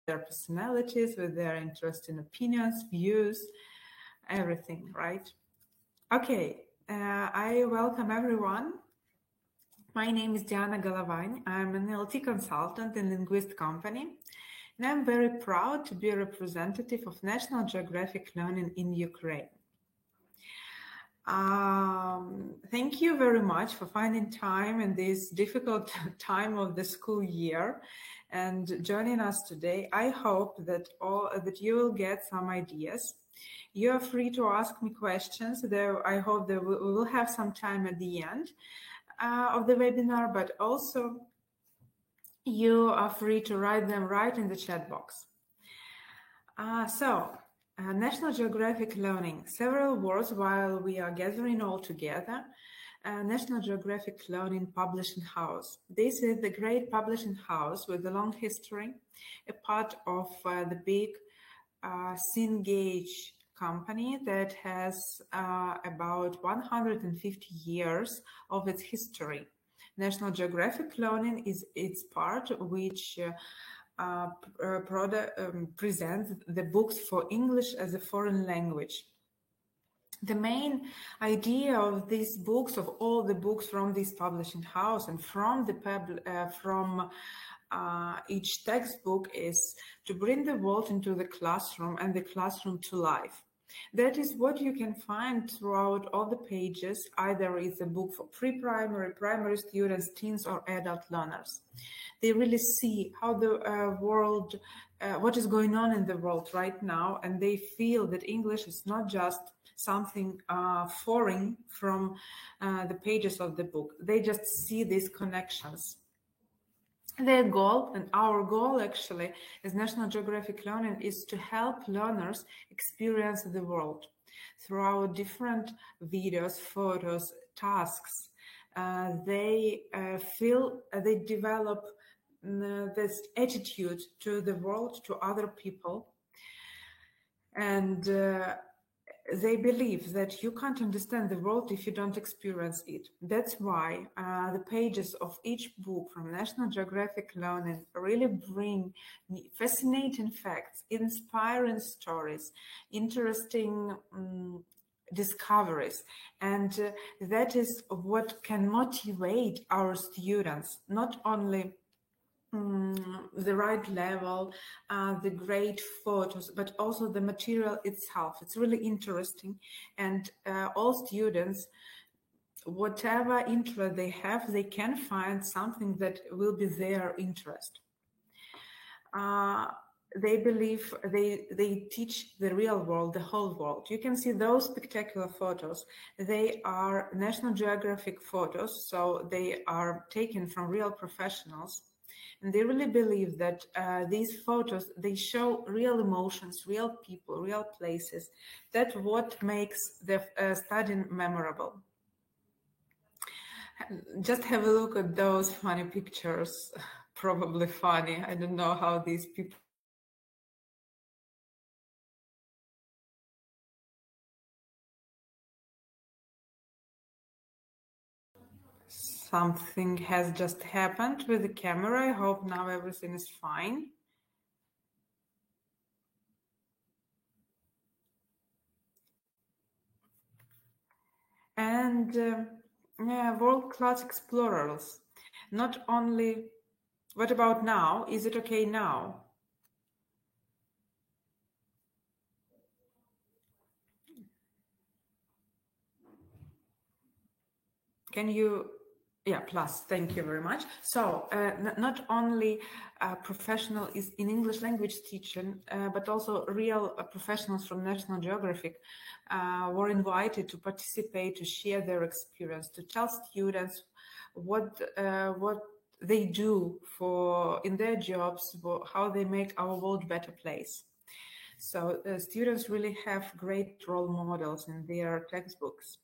their personalities, with their interesting opinions, views, everything, right? Okay, I welcome everyone. My name is Diana Galavany. I'm an NLT consultant in Linguist Company, and I'm very proud to be a representative of National Geographic Learning in Ukraine. Thank you very much for finding time in this difficult time of the school year and joining us today. I hope that you will get some ideas. You are free to ask me questions. I hope that we will have some time at the end of the webinar, but also you are free to write them right in the chat box. National Geographic Learning, several words while we are gathering all together. National Geographic Learning Publishing House. This is the great publishing house with a long history, a part of the big Cengage company that has about 150 years of its history. National Geographic Learning is its part, which presents the books for English as a foreign language. The main idea of these books, of all the books from this publishing house and from each textbook, is to bring the world into the classroom and the classroom to life. That is what you can find throughout all the pages. Either it's a book for pre-primary, primary students, teens, or adult learners. They really see how the world, what is going on in the world right now, and they feel that English is not just something foreign from the pages of the book. They just see these connections. Their goal, and our goal actually, as National Geographic Learning, is to help learners experience the world through our different videos, photos, tasks. They develop this attitude to the world, to other people, and they believe that you can't understand the world if you don't experience it. That's why the pages of each book from National Geographic Learning really bring fascinating facts, inspiring stories, interesting discoveries. And that is what can motivate our students, not only the right level, the great photos, but also the material itself. It's really interesting, and all students, whatever interest they have, they can find something that will be their interest. They believe they teach the real world, the whole world. You can see those spectacular photos. They are National Geographic photos, so they are taken from real professionals. And they really believe that these photos, they show real emotions, real people, real places. That's what makes the studying memorable. Just have a look at those funny pictures. Probably funny. I don't know how these people Something has just happened with the camera. I hope now everything is fine. And world-class explorers. Not only, what about now? Is it okay now? Can you... Yeah, plus, thank you very much. So not only professional is in English language teaching, but also real professionals from National Geographic were invited to participate, to share their experience, to tell students what they do in their jobs, how they make our world a better place. So students really have great role models in their textbooks.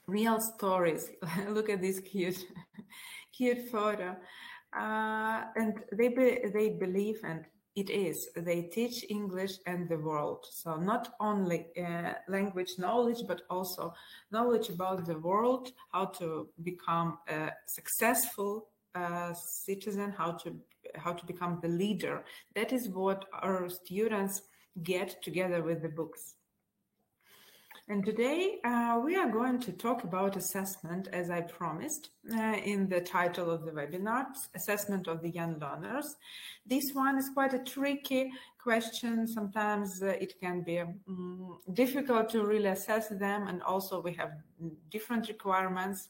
Real stories. Look at this cute photo. And they believe, and it is, they teach English and the world. So not only language knowledge, but also knowledge about the world, how to become successful citizen, how to become the leader. That is what our students get together with the books. And today we are going to talk about assessment, as I promised in the title of the webinar, Assessment of the Young Learners. This one is quite a tricky question. Sometimes it can be difficult to really assess them, and also we have different requirements.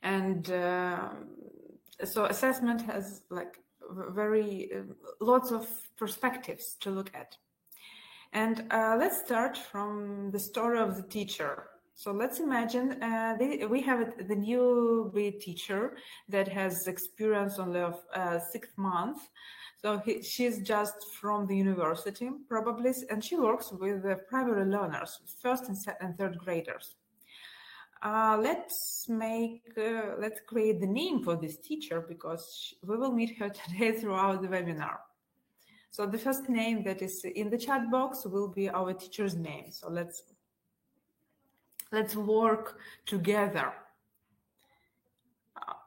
And so assessment has like lots of perspectives to look at. And let's start from the story of the teacher. So let's imagine we have the newbie teacher that has experience only of 6 months. So she's just from the university, probably, and she works with primary learners, first and third graders. Let's create the name for this teacher, because we will meet her today throughout the webinar. So the first name that is in the chat box will be our teacher's name. So let's work together.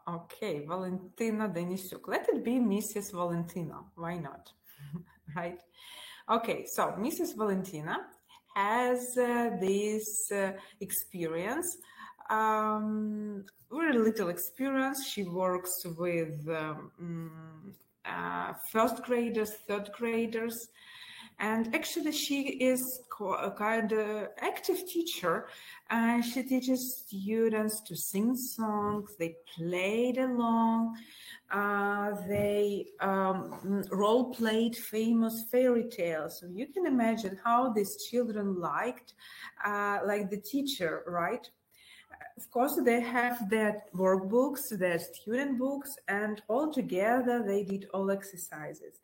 Okay, Valentina Denisuk. Let it be Mrs. Valentina. Why not? Right? Okay, so Mrs. Valentina has this experience, very little experience. She works with first graders, third graders, and actually she is a kind of active teacher, and she teaches students to sing songs. They played along, they role played famous fairy tales. So you can imagine how these children liked the teacher, right? Of course, they have their workbooks, their student books, and all together they did all exercises.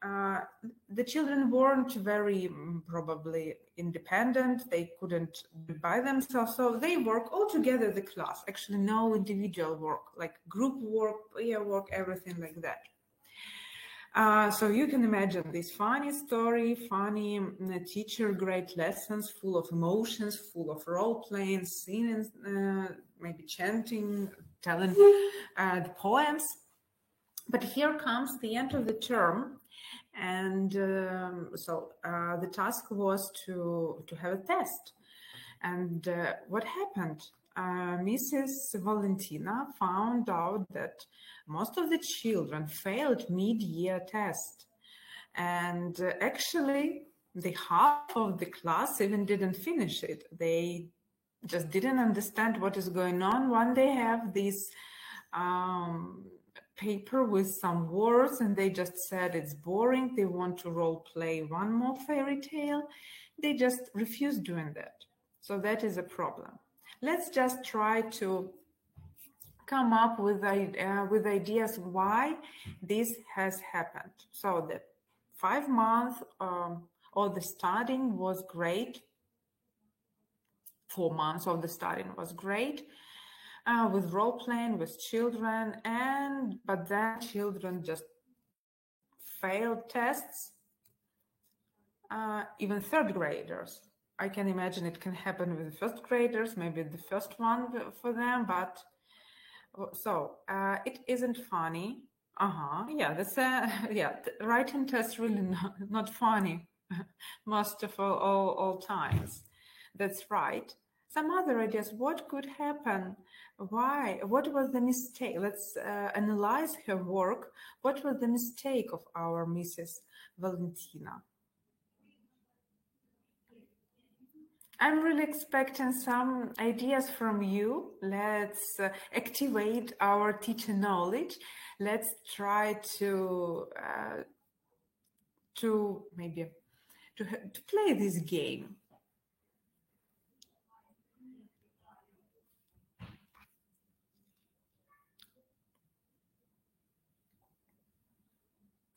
The children weren't very probably independent. They couldn't do by themselves, so they work all together, the class. Actually, no individual work, like group work, peer work, everything like that. So you can imagine this funny story, funny teacher, great lessons, full of emotions, full of role-playing, singing, maybe chanting, telling the poems. But here comes the end of the term, and the task was to have a test. And what happened? Mrs. Valentina found out that most of the children failed mid-year test, and actually the half of the class even didn't finish it. They just didn't understand what is going on. When they have this paper with some words and they just said it's boring, they want to role play one more fairy tale, they just refuse doing that. So that is a problem. Let's just try to come up with ideas why this has happened. So the 5 months of the studying was great. 4 months of the studying was great, with role playing with children, but then children just failed tests, even third graders. I can imagine it can happen with the first graders, maybe the first one for them, but so it isn't funny. Yeah, that's writing tests really not funny most of all times. That's right. Some other ideas. What could happen? Why? What was the mistake? Let's analyze her work. What was the mistake of our Mrs. Valentina? I'm really expecting some ideas from you. Let's activate our teacher knowledge. Let's try to play this game.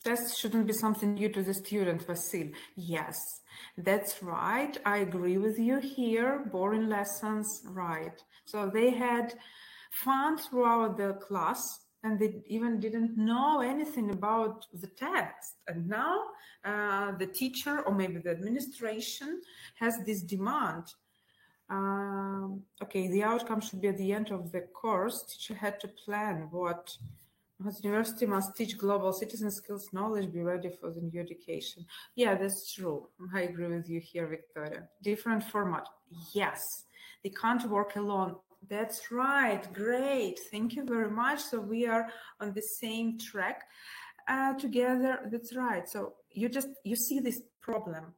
Tests shouldn't be something new to the student, Vasil. Yes, that's right. I agree with you here. Boring lessons, right. So they had fun throughout the class and they even didn't know anything about the text. And now the teacher or maybe the administration has this demand. Okay, the outcome should be at the end of the course. Teacher had to plan what university must teach global citizen skills knowledge, be ready for the new education. Yeah, that's true. I agree with you here, Victoria. Different format. Yes, they can't work alone. That's right. Great. Thank you very much. So we are on the same track together. That's right. So you see this problem.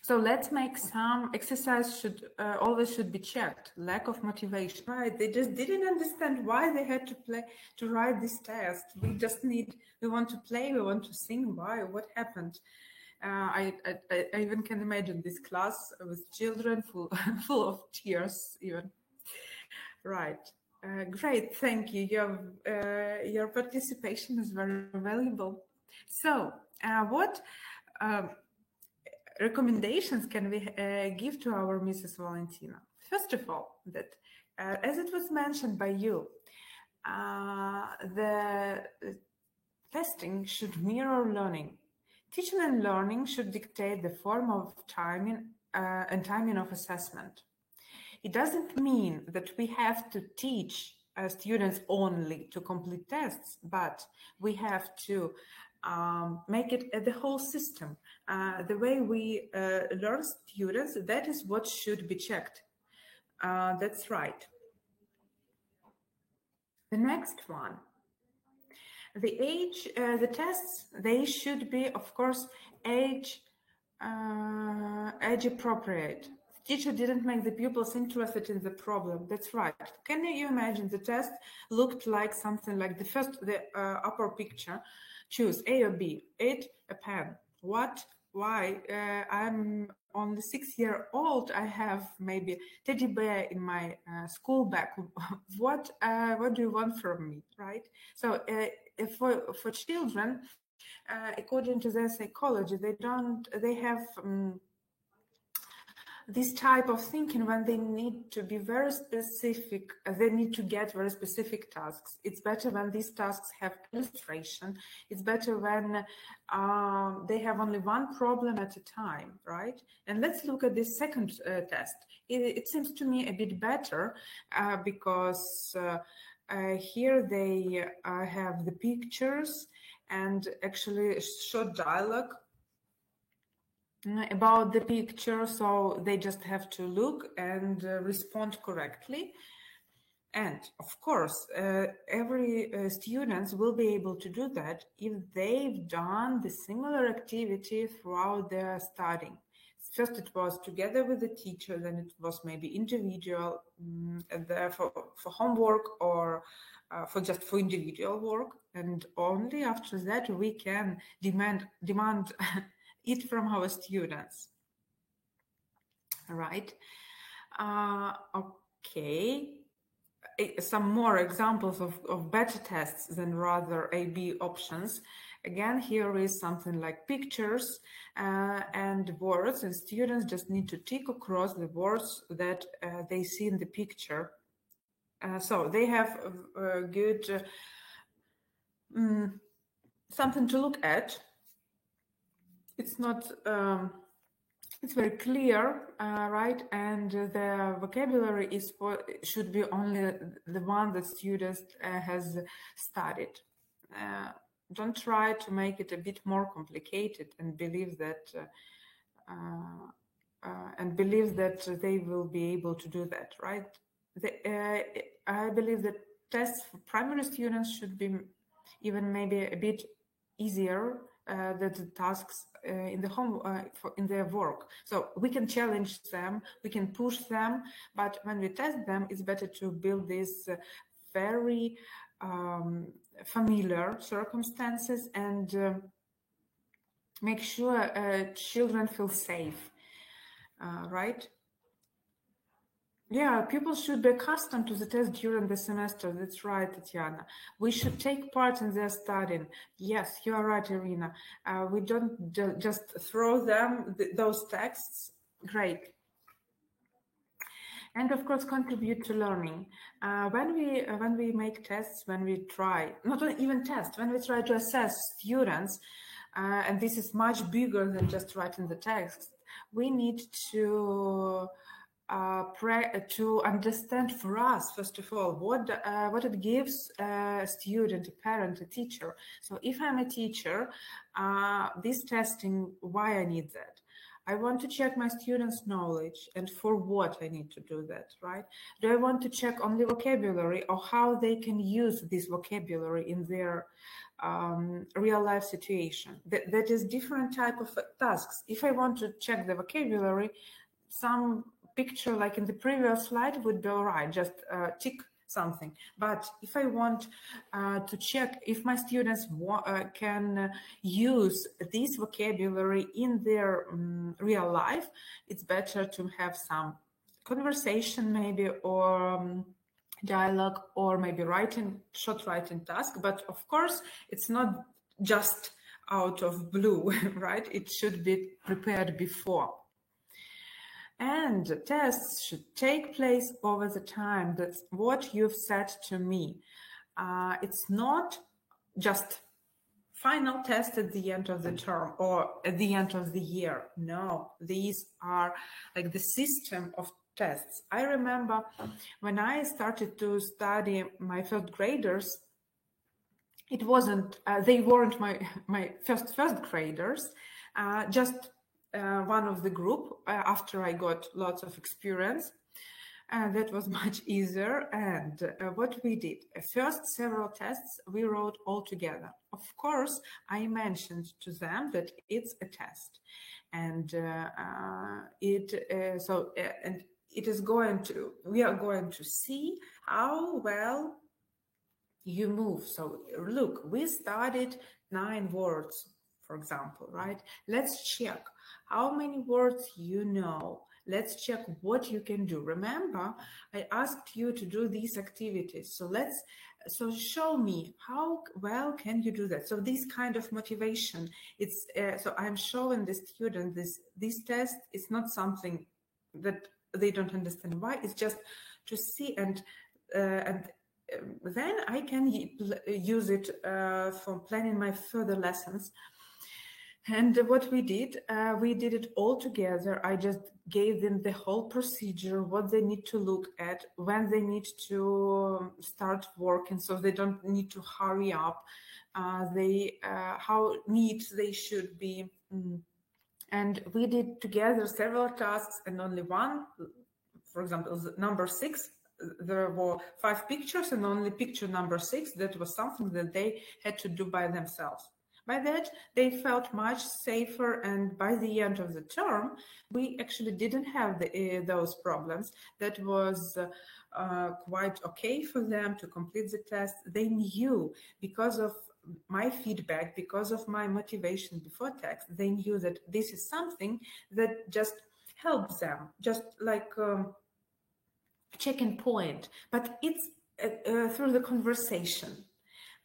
So let's make some exercise always should be checked. Lack of motivation, right? They just didn't understand why they had to write this test. We want to play, we want to sing. Why? What happened? I even can imagine this class with children full of tears even. Right. Great, thank you. Your participation is very valuable. So what recommendations can we give to our Mrs. Valentina? First of all, that as it was mentioned by you, the testing should mirror learning. Teaching and learning should dictate the form of timing and timing of assessment. It doesn't mean that we have to teach students only to complete tests, but we have to make it the whole system. The way we learn students, that is what should be checked. That's right. The next one. The age, the tests, they should be, of course, age appropriate. The teacher didn't make the pupils interested in the problem. That's right. Can you imagine the test looked like something like the upper picture? Choose A or B. It, a pen. What? Why? I'm only 6 years old. I have maybe teddy bear in my school bag. What do you want from me? Right? So for children, according to their psychology, they have this type of thinking when they need to be very specific, they need to get very specific tasks. It's better when these tasks have illustration. It's better when they have only one problem at a time, right? And let's look at this second test. It seems to me a bit better because here they have the pictures and actually short dialogue about the picture, so they just have to look and respond correctly. And of course, every students will be able to do that if they've done the similar activity throughout their studying. First it was together with the teacher, then it was maybe individual for homework or for individual work, and only after that we can demand it from our students. All right. Okay. Some more examples of better tests than rather A-B options. Again, here is something like pictures and words, and students just need to tick across the words that they see in the picture. So they have a good something to look at. It's not, it's very clear, right? And the vocabulary should be only the one that student has studied. Don't try to make it a bit more complicated and believe that they will be able to do that, right? I believe that tests for primary students should be even maybe a bit easier than the tasks in the home in their work. So we can challenge them, we can push them, but when we test them, it's better to build these very familiar circumstances and make sure children feel safe, right? Yeah, pupils should be accustomed to the test during the semester. That's right, Tatiana. We should take part in their studying. Yes, you are right, Irina. We don't just throw them those texts. Great. And of course, contribute to learning. When we make tests, when we try, not even tests, when we try to assess students, and this is much bigger than just writing the text. We need to understand for us, first of all, what it gives a student, a parent, a teacher. So if I'm a teacher, this testing, why I need that? I want to check my students' knowledge, and for what I need to do that, right? Do I want to check only vocabulary, or how they can use this vocabulary in their real life situation? That is different type of tasks. If I want to check the vocabulary, some picture like in the previous slide would be all right, just tick something. But if I want to check if my students can use this vocabulary in their real life, it's better to have some conversation maybe, or dialogue, or maybe short writing task. But of course, it's not just out of blue, right? It should be prepared before. And tests should take place over the time. That's what you've said to me. It's not just final test at the end of the term or at the end of the year. No, these are like the system of tests. I remember when I started to study my first graders, it wasn't, they weren't my first graders, just one of the group after I got lots of experience. That was much easier. And what we did, first several tests we wrote all together. Of course, I mentioned to them that it's a test, and we are going to see how well you move. So look, we started 9 words, for example, right? Let's check how many words you know. Let's check what you can do. Remember, I asked you to do these activities. So show me how well can you do that. So this kind of motivation, it's so I'm showing the student this test is not something that they don't understand why. It's just to see, and then I can use it for planning my further lessons. And what we did it all together. I just gave them the whole procedure, what they need to look at, when they need to start working, so they don't need to hurry up, how neat they should be. And we did together several tasks, and only one, for example, number 6, there were 5 pictures, and only picture number 6, that was something that they had to do by themselves. By that, they felt much safer, and by the end of the term, we actually didn't have those problems. That was quite okay for them to complete the test. They knew, because of my feedback, because of my motivation before text, they knew that this is something that just helps them, just like checking point, but it's through the conversation,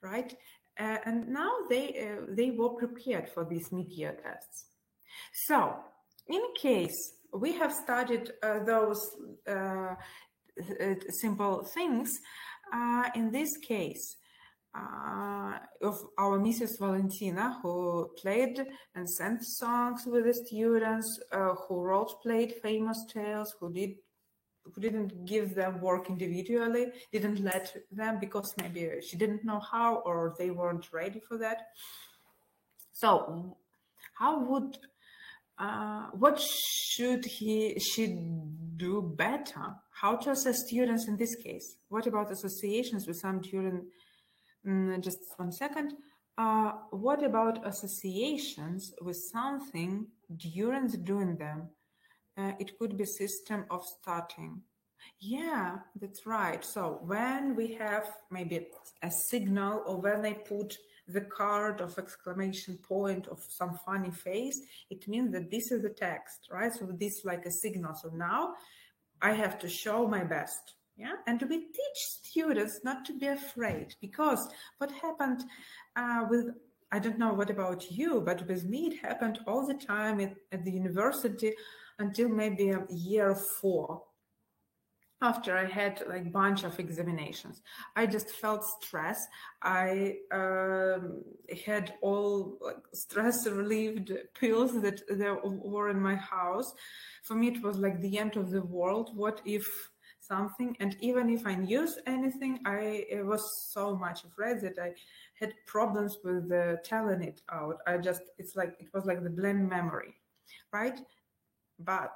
right? And now they were prepared for these mid-year tests. So in case we have studied those simple things, in this case of our Mrs. Valentina, who played and sang songs with the students, who role-played famous tales, who didn't give them work individually, didn't let them because maybe she didn't know how, or they weren't ready for that. So how would, what should she do better? How to assess students in this case? What about associations with some during, just one second. What about associations with something during doing them? It could be system of starting. Yeah, that's right. So when we have maybe a signal, or when they put the card of exclamation point of some funny face, it means that this is the text, right? So this is like a signal. So now I have to show my best. Yeah, and we teach students not to be afraid, because what happened with, I don't know what about you, but with me it happened all the time at the university, until maybe year 4. after I had like bunch of examinations. I just felt stress. I had all like stress relieved pills that there were in my house. For me, it was like the end of the world. What if something? And even if I knew anything, I was so much afraid that I had problems with telling it out. It was like the blame memory, right? But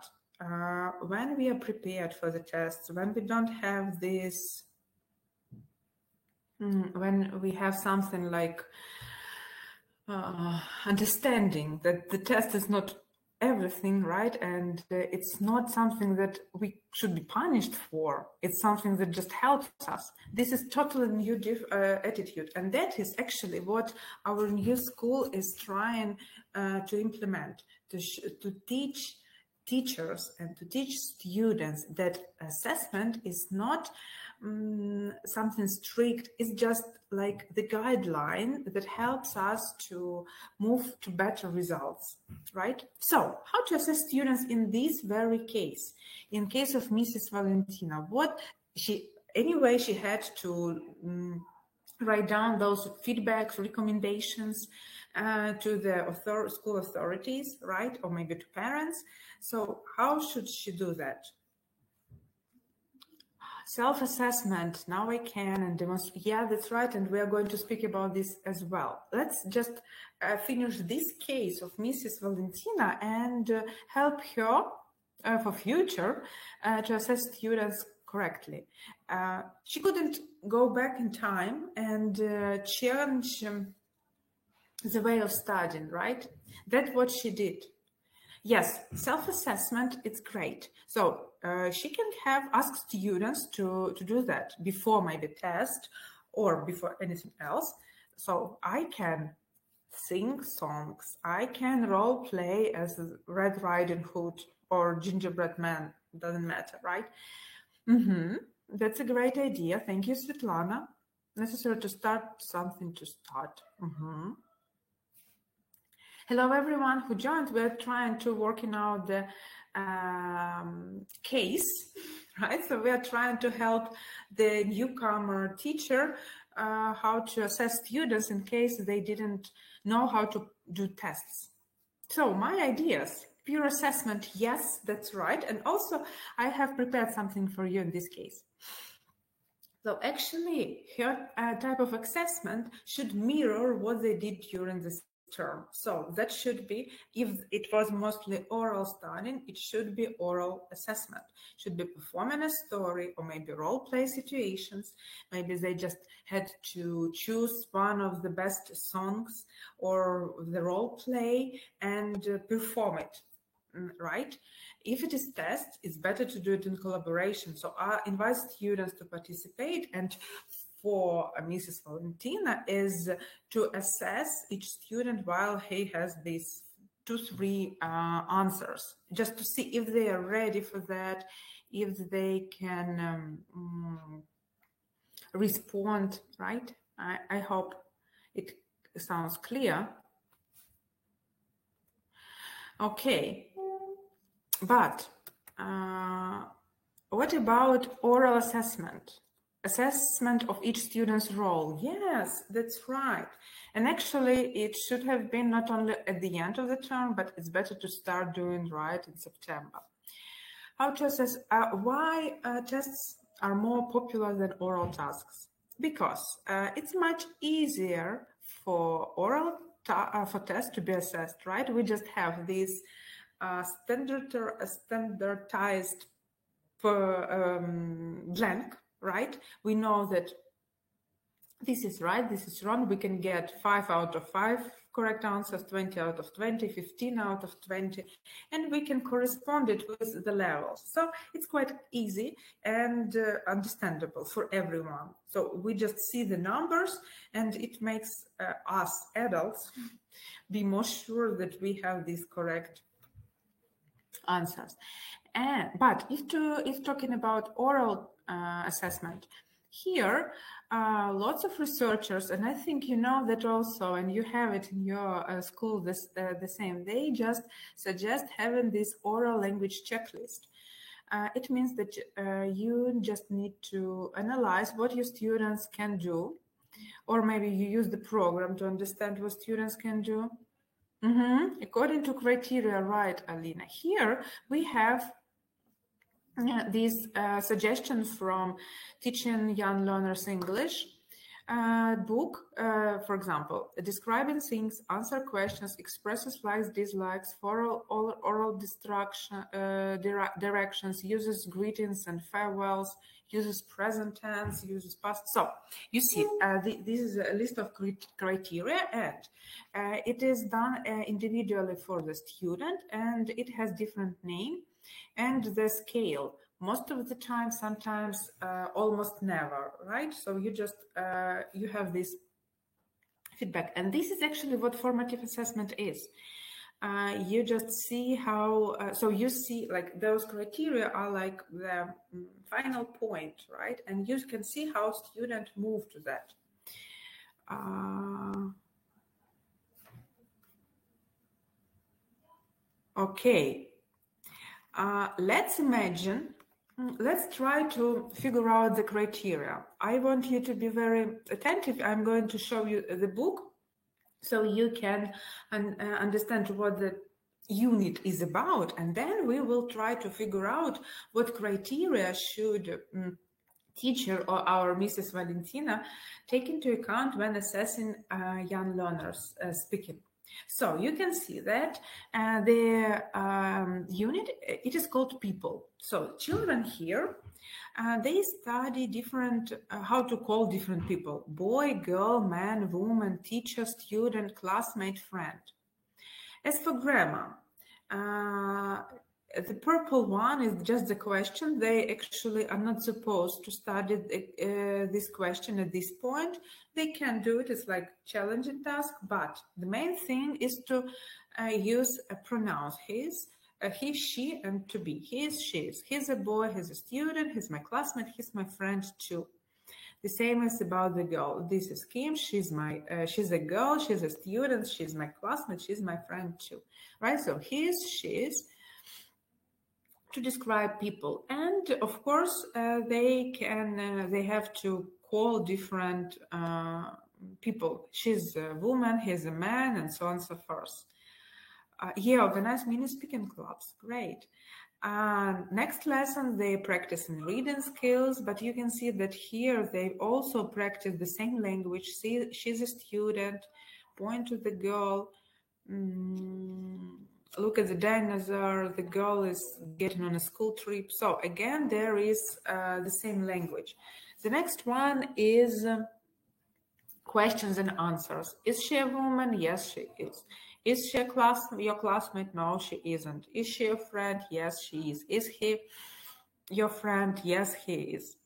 when we are prepared for the tests, when we don't have this, when we have something like understanding that the test is not everything, right? And it's not something that we should be punished for. It's something that just helps us. This is totally new attitude. And that is actually what our new school is trying to implement, to teach teachers and to teach students that assessment is not something strict. It's just like the guideline that helps us to move to better results, right? So how to assess students in this very case? In case of Mrs. Valentina, she had to write down those feedbacks, recommendations to the school authorities, right? Or maybe to parents. So how should she do that? Self-assessment, now I can and demonstrate. Yeah, that's right. And we are going to speak about this as well. Let's just finish this case of Mrs. Valentina and help her for future to assess students correctly. She couldn't go back in time and change the way of studying, right? That's what she did. Yes, self-assessment, it's great. So she can ask students to do that before maybe test or before anything else. So I can sing songs. I can role play as Red Riding Hood or Gingerbread Man. Doesn't matter, right? That's a great idea. Thank you, Svetlana. Necessary to start something to start. Hello, everyone who joined. We're trying to working out the case, right? So we are trying to help the newcomer teacher how to assess students in case they didn't know how to do tests. So my ideas, peer assessment, yes, that's right. And also I have prepared something for you in this case. So actually, her type of assessment should mirror what they did during this term. So that should be, if it was mostly oral studying, it should be oral assessment. Should be performing a story or maybe role play situations. Maybe they just had to choose one of the best songs or the role play and perform it, right? If it is test, it's better to do it in collaboration. So I invite students to participate, and for Mrs. Valentina is to assess each student while he has these 2-3 answers, just to see if they are ready for that, if they can respond, right? I hope it sounds clear. Okay, but what about oral assessment? Assessment of each student's role. Yes, that's right. And actually, it should have been not only at the end of the term, but it's better to start doing right in September. How to assess, why tests are more popular than oral tasks? Because it's much easier for oral for tests to be assessed, right? We just have this standardized blank, right? We know that this is right, this is wrong. We can get 5 out of 5 correct answers, 20 out of 20, 15 out of 20, and we can correspond it with the levels. So it's quite easy and understandable for everyone. So we just see the numbers, and it makes us adults be more sure that we have these correct answers. But if talking about oral assessment, here lots of researchers, and I think you know that also, and you have it in your school the same, they just suggest having this oral language checklist. It means that you just need to analyze what your students can do, or maybe you use the program to understand what students can do. According to criteria, right, Alina? Here we have these suggestions from Teaching Young Learners English book, for example, describing things, answer questions, expresses likes, dislikes, oral directions, uses greetings and farewells, uses present tense, uses past. So you see, this is a list of criteria, and it is done individually for the student, and it has different name and the scale. Most of the time, sometimes almost never, right? So you just you have this feedback, and this is actually what formative assessment is. You just see how, so you see like those criteria are like the final point, right? And you can see how students move to that. Okay, let's imagine, let's try to figure out the criteria. I want you to be very attentive. I'm going to show you the book so you can understand what the unit is about, and then we will try to figure out what criteria should teacher or our Mrs. Valentina take into account when assessing young learners speaking. So you can see that the unit, it is called people. So children here, they study different, how to call different people: boy, girl, man, woman, teacher, student, classmate, friend. As for grammar, the purple one is just the question. They actually are not supposed to study this question at this point. They can do it. It's like challenging task, but the main thing is to use pronouns his, he, she, and to be. He is, she is. He's a boy, he's a student, he's my classmate, he's my friend too. The same is about the girl. This is Kim. She's a girl. She's a student. She's my classmate. She's my friend too. Right? So he is, she is, to describe people, and of course they have to call different people. She's a woman, he's a man, and so on and so forth. Here, organize mini speaking clubs. Great. Next lesson, they practice in reading skills, but you can see that here they also practice the same language. See, she's a student. Point to the girl. Look at the dinosaur. The girl is getting on a school trip. So again, there is the same language. The next one is questions and answers. Is she a woman? Yes, she is. Is she your classmate? No, she isn't. Is she a friend? Yes, she is. Is he your friend? Yes, he is.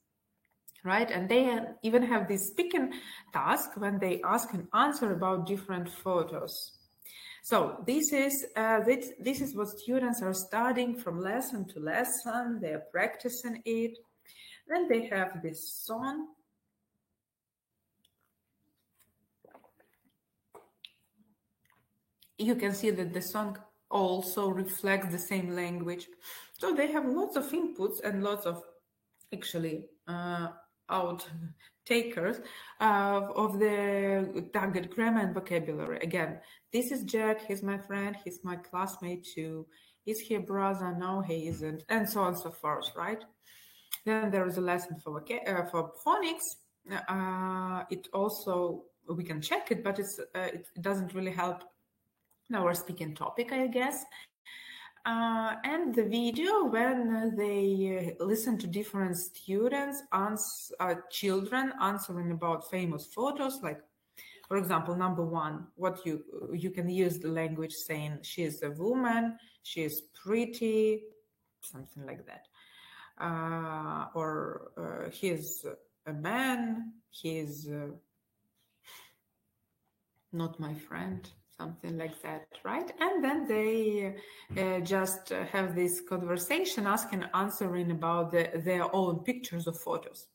Right? And they even have this speaking task when they ask and answer about different photos. So this is what students are studying from lesson to lesson. They are practicing it. Then they have this song. You can see that the song also reflects the same language. So they have lots of inputs and lots of actually out-takers of the target grammar and vocabulary. Again, this is Jack, he's my friend, he's my classmate too. Is he a brother? No, he isn't, and so on and so forth, right? Then there is a lesson for phonics. It also, we can check it, but it doesn't really help our speaking topic, I guess. And the video when they listen to different students, children answering about famous photos, like, for example, number one, what you can use the language saying she's a woman, she's pretty, something like that. Or he's a man, he's not my friend, something like that, right? And then they just have this conversation, asking, answering about their own pictures or photos.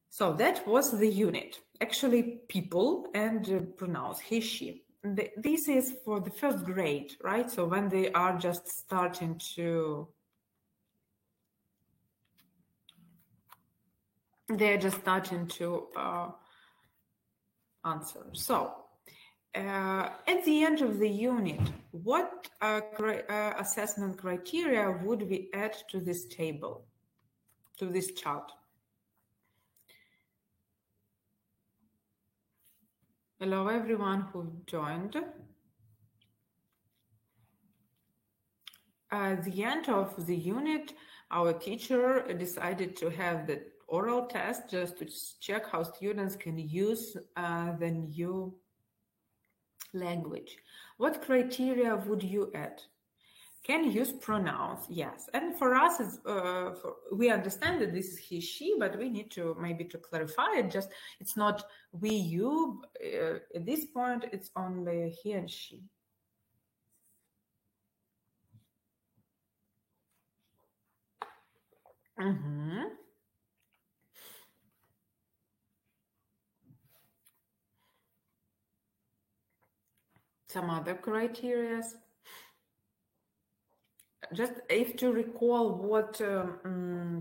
So that was the unit. Actually, people and pronouns, he, she. This is for the first grade, right? So when they are just starting to they're just starting to answer. So at the end of the unit, what assessment criteria would we add to this table, to this chart? Hello, everyone who joined. At the end of the unit, our teacher decided to have the oral test just to check how students can use the new language. What criteria would you add? Can use pronouns, yes. And for us, we understand that this is he, she, but we need to maybe to clarify it. Just it's not we, you. At this point, it's only he and she. Some other criteria. Just if to recall what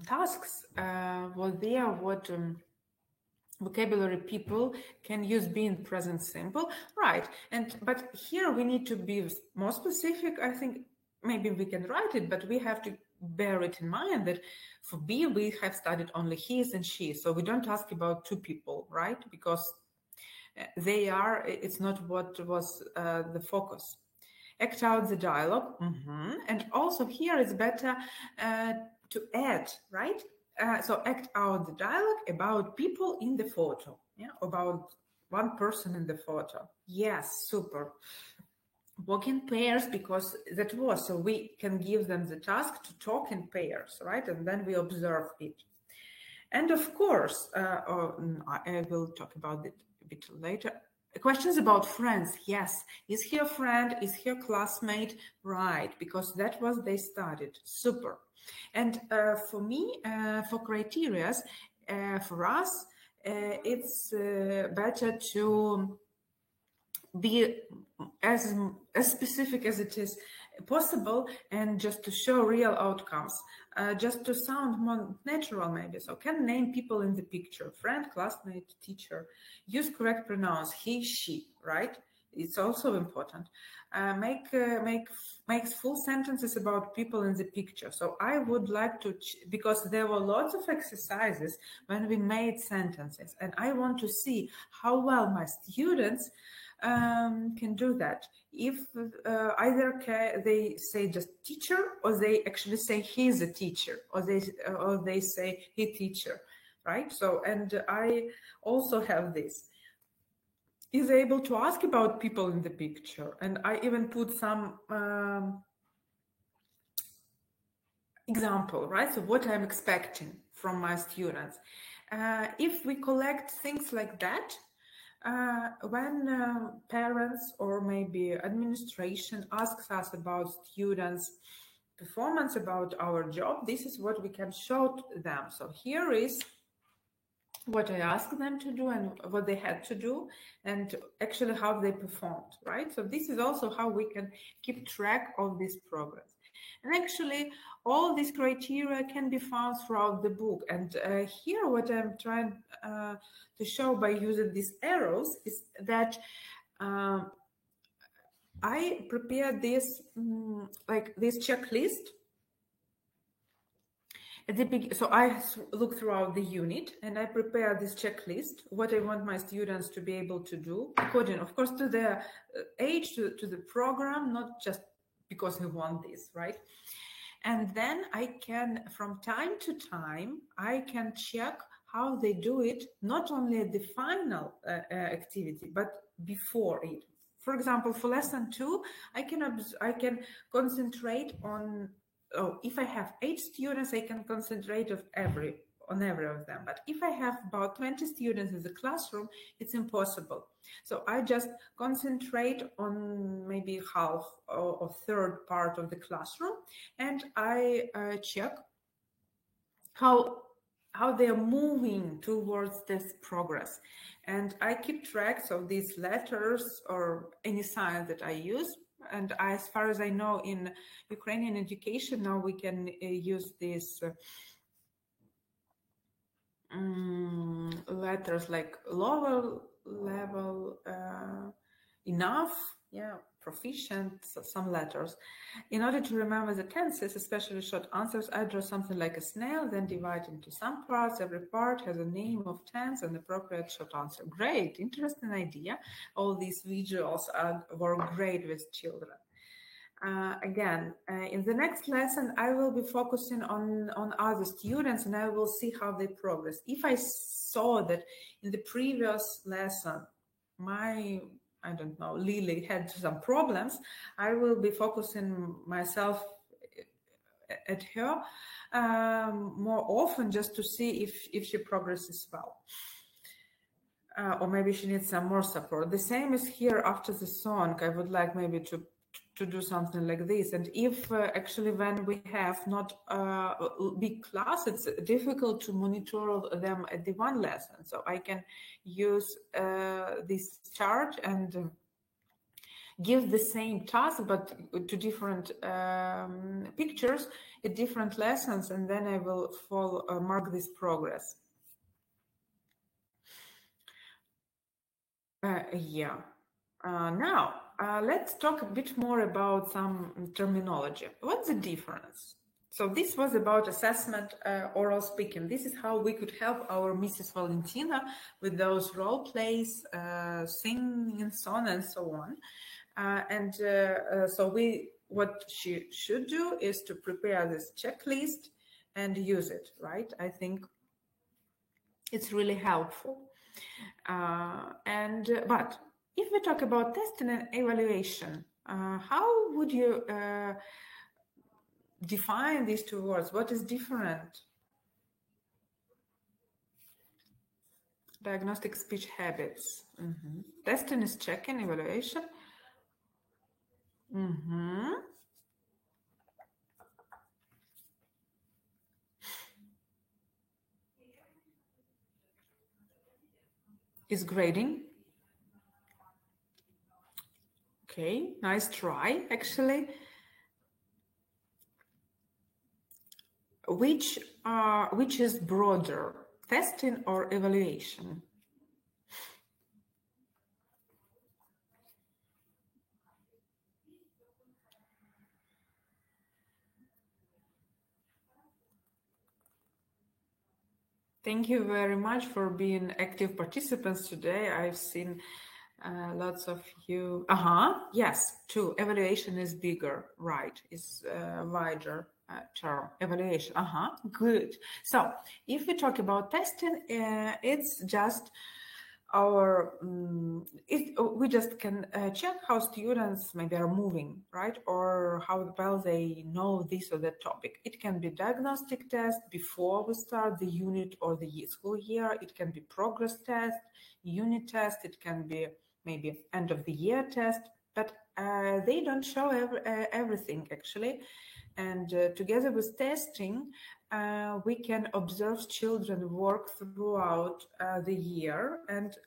tasks were there, what vocabulary people can use being present simple, right? But here we need to be more specific. I think maybe we can write it, but we have to bear it in mind that for B we have studied only his and she, so we don't ask about two people, right? Because they are, it's not what was the focus. Act out the dialogue, and also here it's better to add, right? So act out the dialogue about people in the photo, yeah, about one person in the photo. Yes, super. Walk in pairs, because that was, so we can give them the task to talk in pairs, right? And then we observe it. And of course, I will talk about it a bit later. Questions about friends, yes. Is he a friend? Is he a classmate? Right, because that was they studied. Super. And for me, for criteria, for us, it's better to be as specific as it is possible, and just to show real outcomes, just to sound more natural maybe. So can name people in the picture, friend, classmate, teacher. Use correct pronouns, he, she, right? It's also important. Makes full sentences about people in the picture. So I would like to, because there were lots of exercises when we made sentences, and I want to see how well my students can do that. If either they say just teacher, or they actually say he's a teacher, or they say he teacher, right? So, and I also have this. Is able to ask about people in the picture, and I even put some example, right? So what I'm expecting from my students. If we collect things like that, when parents or maybe administration asks us about students' performance, about our job, this is what we can show them. So here is what I asked them to do and what they had to do, and actually how they performed, right? So this is also how we can keep track of this progress. And actually, all these criteria can be found throughout the book. And here, what I'm trying to show by using these arrows is that I prepared this, like this checklist at the beginning. So I look throughout the unit and I prepare this checklist, what I want my students to be able to do, according, of course, to their age, to the program, not just because I want this, right? And then I can, from time to time, I can check how they do it, not only at the final activity, but before it. For example, for lesson 2, I can concentrate on, if I have 8 students, I can concentrate on every of them. But if I have about 20 students in the classroom, it's impossible. So I just concentrate on maybe half or third part of the classroom, and I check how they're moving towards this progress. And I keep track of these letters or any sign that I use. And as far as I know, in Ukrainian education now we can use this letters like lower level, enough, yeah, proficient, some letters. In order to remember the tenses, especially short answers, I draw something like a snail, then divide into some parts. Every part has a name of tense and appropriate short answer. Great, interesting idea. All these visuals were great with children. Again, in the next lesson, I will be focusing on other students and I will see how they progress. If I saw that in the previous lesson, I don't know, Lily had some problems, I will be focusing myself at her more often just to see if she progresses well. Or maybe she needs some more support. The same is here after the song. I would like maybe to do something like this. And if actually when we have not big class, it's difficult to monitor them at the one lesson. So I can use this chart and give the same task, but to different pictures at different lessons, and then I will mark this progress. Now, let's talk a bit more about some terminology. What's the difference? So this was about assessment, oral speaking. This is how we could help our Mrs. Valentina with those role plays, singing and so on and so on. So what she should do is to prepare this checklist and use it, right? I think it's really helpful. But if we talk about testing and evaluation, how would you define these two words? What is different? Diagnostic speech habits. Testing is checking, evaluation. Is grading. Okay, nice try, actually. Which is broader, testing or evaluation? Thank you very much for being active participants today. I've seen lots of you. Yes, true. Evaluation is bigger, right? It's a wider term. Evaluation. Good. So if we talk about testing, it's just we just can check how students maybe are moving, right? Or how well they know this or that topic. It can be diagnostic test before we start the unit or the school year. It can be progress test, unit test. It can be maybe end of the year test, but they don't show everything actually. And together with testing, we can observe children work throughout the year, and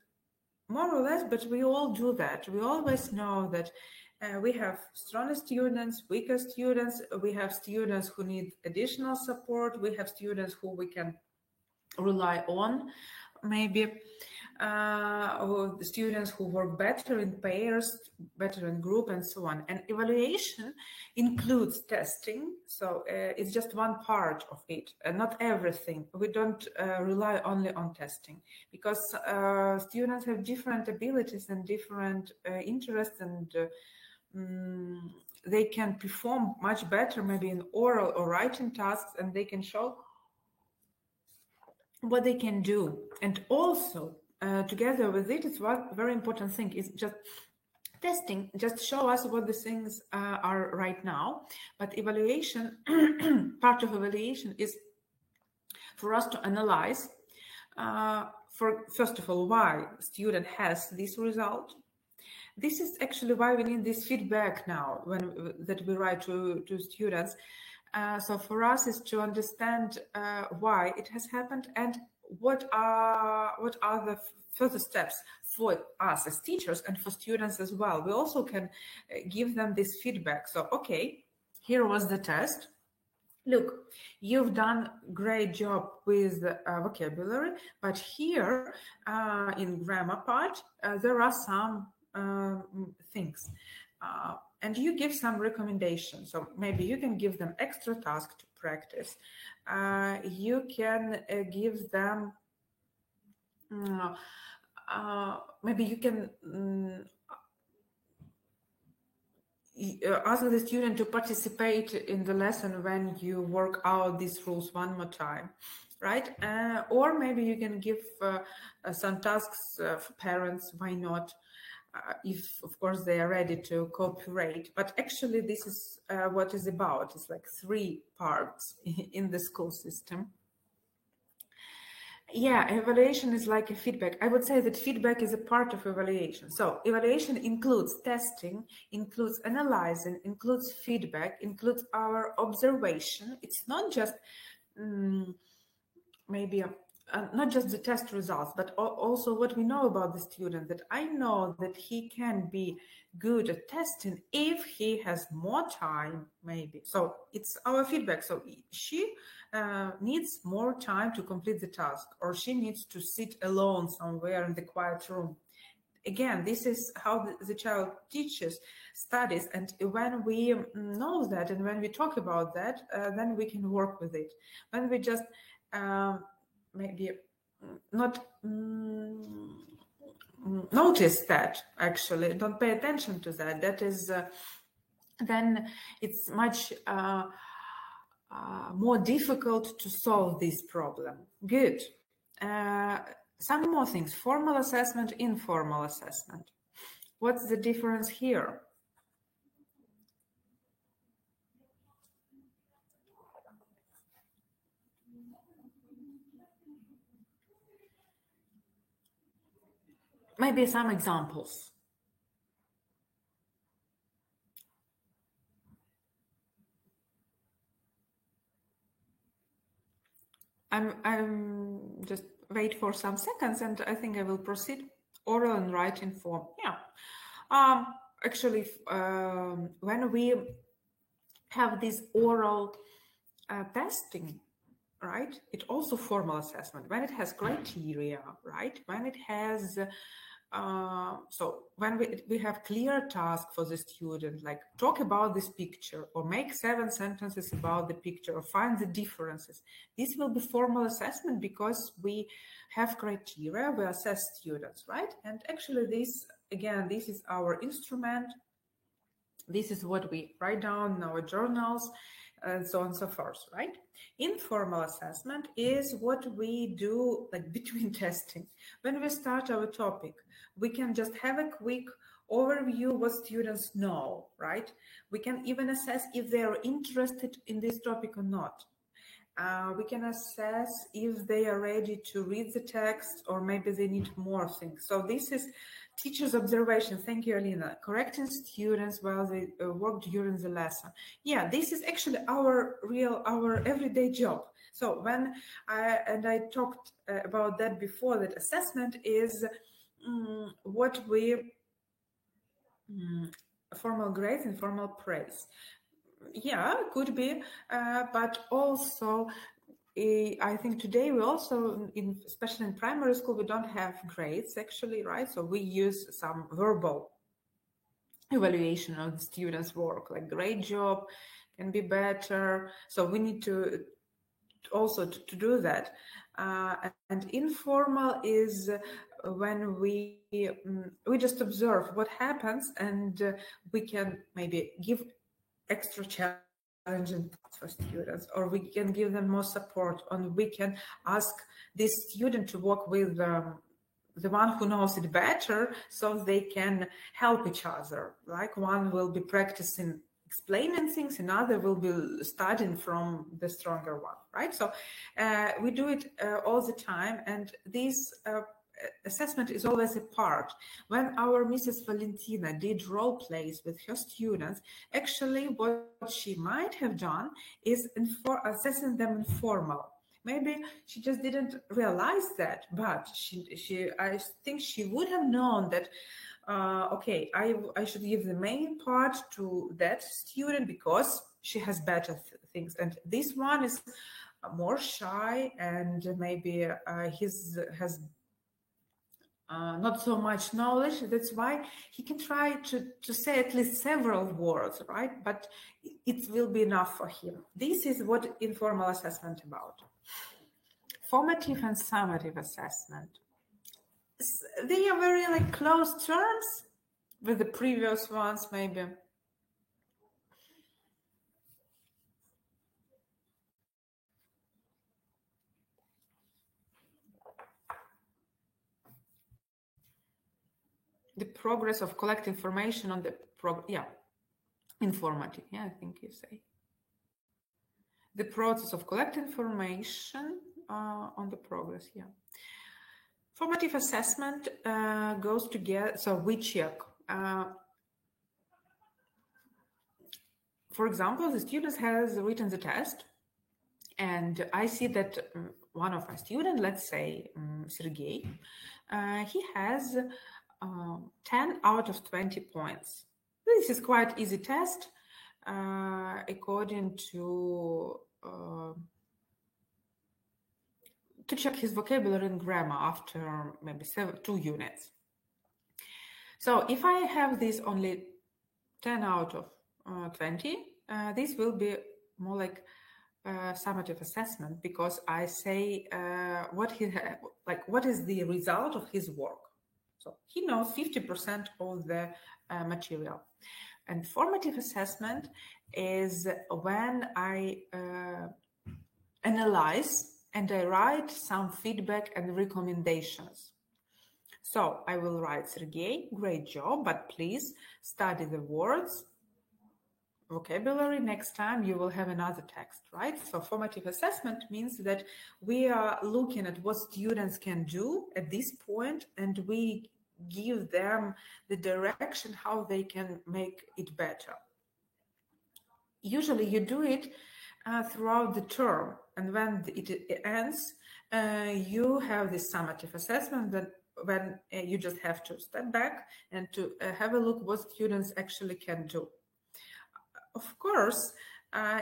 more or less, but we all do that. We always know that we have stronger students, weaker students, we have students who need additional support, we have students who we can rely on, maybe or the students who work better in pairs, better in group, and so on. And evaluation includes testing, so it's just one part of it, and not everything. We don't rely only on testing, because students have different abilities and different interests, and they can perform much better maybe in oral or writing tasks, and they can show what they can do. And also together with it, it's one very important thing is just testing, just show us what the things are right now. But evaluation, part of evaluation is for us to analyze, first of all, why student has this result. This is actually why we need this feedback now that we write to students. So for us is to understand why it has happened and what are the further steps for us as teachers and for students as well. We also can give them this feedback. So, okay, here was the test. look, you've done a great job with vocabulary, but here in grammar part, there are some things. And you give some recommendations. So maybe you can give them extra task to practice. You can give them, maybe you can ask the student to participate in the lesson when you work out these rules one more time, right? Or maybe you can give some tasks for parents, why not? If, of course, they are ready to cooperate. But actually, this is what it's about. It's like 3 parts in the school system. Yeah, evaluation is like a feedback. I would say that feedback is a part of evaluation. So evaluation includes testing, includes analyzing, includes feedback, includes our observation. It's not just maybe not just the test results, but also what we know about the student, that I know that he can be good at testing if he has more time, maybe. So it's our feedback. So she needs more time to complete the task, or she needs to sit alone somewhere in the quiet room. Again, this is how the child teaches, studies, and when we know that and when we talk about that, then we can work with it. When we just maybe not notice that, actually don't pay attention to that, that is then it's much more difficult to solve this problem. Good. Some more things: formal assessment, informal assessment. What's the difference here? Maybe some examples. I'm just wait for some seconds, and I think I will proceed. Oral and writing form. Yeah. Actually, when we have this oral testing, right, it also formal assessment, when it has criteria, right, when it has so when we have clear task for the student, like talk about this picture, or make 7 sentences about the picture, or find the differences. This will be formal assessment because we have criteria, we assess students, right? And actually this, again, this is our instrument. This is what we write down in our journals, and so on and so forth, right? Informal assessment is what we do like between testing. When we start our topic, we can just have a quick overview what students know, right? We can even assess if they are interested in this topic or not. We can assess if they are ready to read the text, or maybe they need more things. So this is teacher's observation. Thank you, Alina. Correcting students while they work during the lesson. Yeah, this is actually our everyday job. So when I talked about that before, that assessment is what we formal grades and formal praise. Yeah, could be, but also I think today we also, especially in primary school, we don't have grades actually, right? So we use some verbal evaluation of the students' work, like great job, can be better. So we need to also to do that. And informal is when we just observe what happens, and we can maybe give extra challenging for students, or we can give them more support, and we can ask this student to work with the one who knows it better, so they can help each other. Like one will be practicing explaining things, another will be studying from the stronger one, right? So we do it all the time, and this assessment is always a part. When our Mrs. Valentina did role plays with her students, actually what she might have done is assessing them informal. Maybe she just didn't realize that, but I think she would have known that okay, I should give the main part to that student because she has better things, and this one is more shy and maybe has not so much knowledge. That's why he can try to say at least several words, right? But it will be enough for him. This is what informal assessment about. Formative and summative assessment. They are very like close terms with the previous ones, maybe. The progress of collect information on the informative, I think you say. The process of collect information on the progress, Formative assessment goes together, so we check. For example, the student has written the test, and I see that one of my students, let's say Sergey, he has 10 out of 20 points. This is quite easy test according to check his vocabulary and grammar after maybe 2 units. So if I have this only 10 out of 20, this will be more like summative assessment, because I say what is the result of his work. So he knows 50% of the material. And formative assessment is when I analyze and I write some feedback and recommendations. So I will write, Sergey, great job, but please study the words, vocabulary. Next time you will have another text, right? So formative assessment means that we are looking at what students can do at this point, and we give them the direction how they can make it better. Usually you do it throughout the term, and when it ends, you have this summative assessment that when you just have to step back and to have a look what students actually can do. Of course,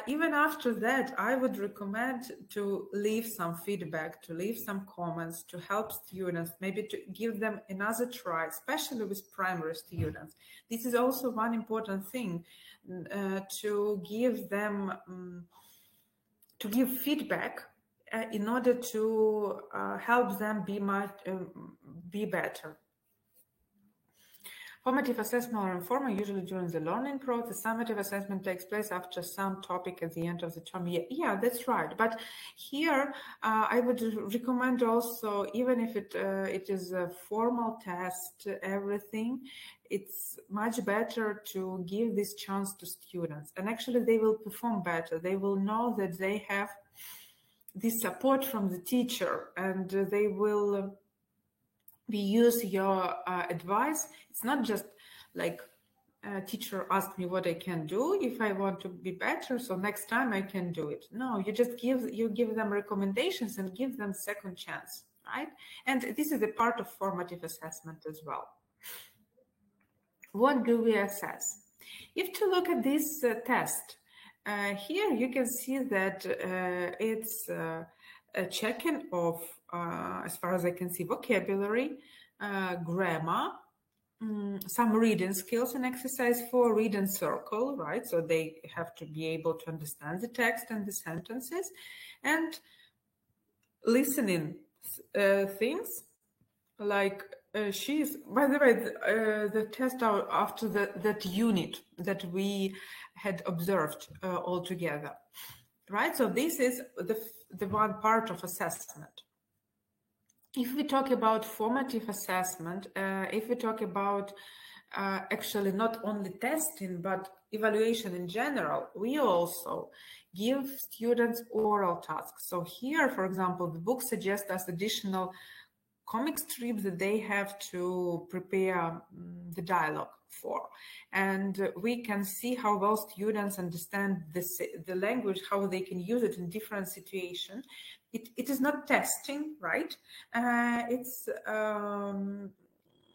even after that, I would recommend to leave some feedback, to leave some comments, to help students, maybe to give them another try, especially with primary students. This is also one important thing, to give them, to give feedback in order to help them be better. Formative assessment or informal usually during the learning process. Summative assessment takes place after some topic at the end of the term. Yeah, that's right. But here I would recommend also, even if it is a formal test, everything, it's much better to give this chance to students. And actually they will perform better. They will know that they have this support from the teacher, and they will use your advice. It's not just like teacher asked me what I can do if I want to be better, so next time I can do it. No, you just give them recommendations and give them second chance, right? And this is a part of formative assessment as well. What do we assess? If to look at this test, here you can see that it's a checking of, as far as I can see, vocabulary, grammar, some reading skills, and exercise 4, read and circle, right? So they have to be able to understand the text and the sentences, and listening things like she's, by the way, the test after that unit that we had observed all together, right? So this is the one part of assessment. If we talk about formative assessment, if we talk about actually not only testing, but evaluation in general, we also give students oral tasks. So here, for example, the book suggests us additional comic strips that they have to prepare the dialogue for. And we can see how well students understand the language, how they can use it in different situations. It is not testing, right? It's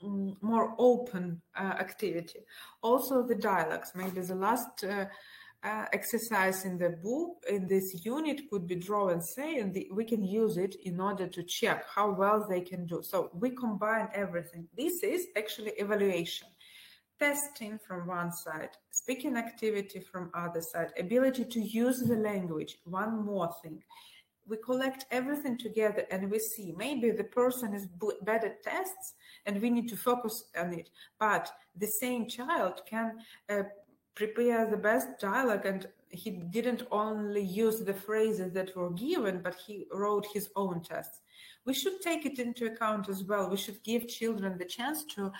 more open activity. Also the dialogues, maybe the last exercise in the book, in this unit, could be draw and say, and we can use it in order to check how well they can do. So we combine everything. This is actually evaluation. Testing from one side, speaking activity from other side, ability to use the language, one more thing. We collect everything together and we see maybe the person is bad at tests and we need to focus on it, but the same child can prepare the best dialogue, and he didn't only use the phrases that were given, but he wrote his own tests. We should take it into account as well. We should give children the chance to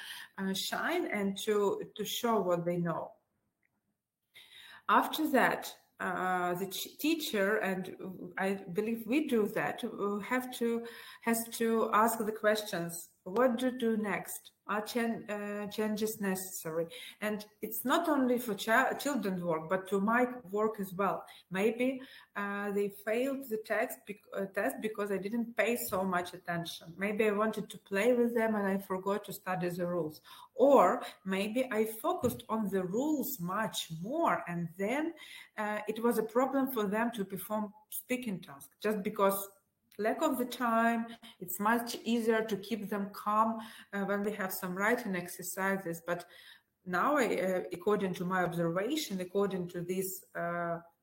shine and to show what they know. After that, the teacher, and I believe we do that, has to ask the questions. What to do next? Are changes necessary? And it's not only for children's work, but to my work as well. Maybe they failed the test because I didn't pay so much attention. Maybe I wanted to play with them and I forgot to study the rules. Or maybe I focused on the rules much more, and then it was a problem for them to perform speaking tasks, just because lack of the time. It's much easier to keep them calm when we have some writing exercises. But now, according to my observation, according to this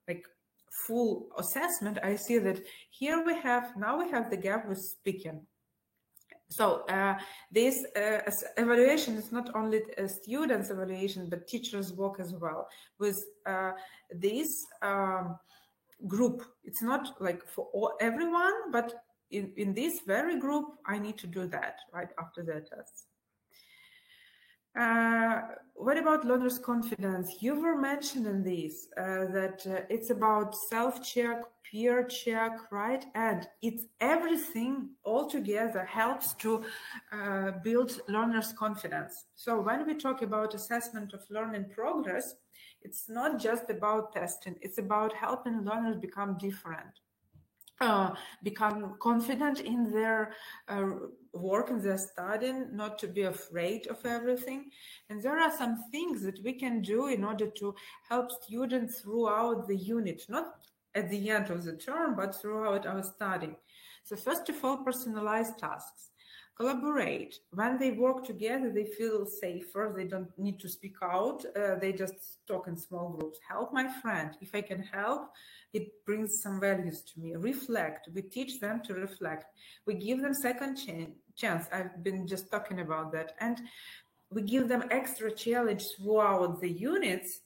like full assessment, I see that here we have the gap with speaking. So this evaluation is not only a student's evaluation, but teachers' work as well. With this group, it's not like for everyone, but in this very group, I need to do that right after the tests. What about learners' confidence? You were mentioning this, that it's about self-check, peer check, right? And it's everything all together helps to build learners' confidence. So when we talk about assessment of learning progress, it's not just about testing, it's about helping learners become different. Become confident in their work and their studying, not to be afraid of everything. And there are some things that we can do in order to help students throughout the unit, not at the end of the term, but throughout our study. So first of all, personalized tasks. Collaborate. When they work together, they feel safer. They don't need to speak out. They just talk in small groups. Help my friend. If I can help, it brings some values to me. Reflect. We teach them to reflect. We give them second chance. I've been just talking about that. And we give them extra challenge throughout the units,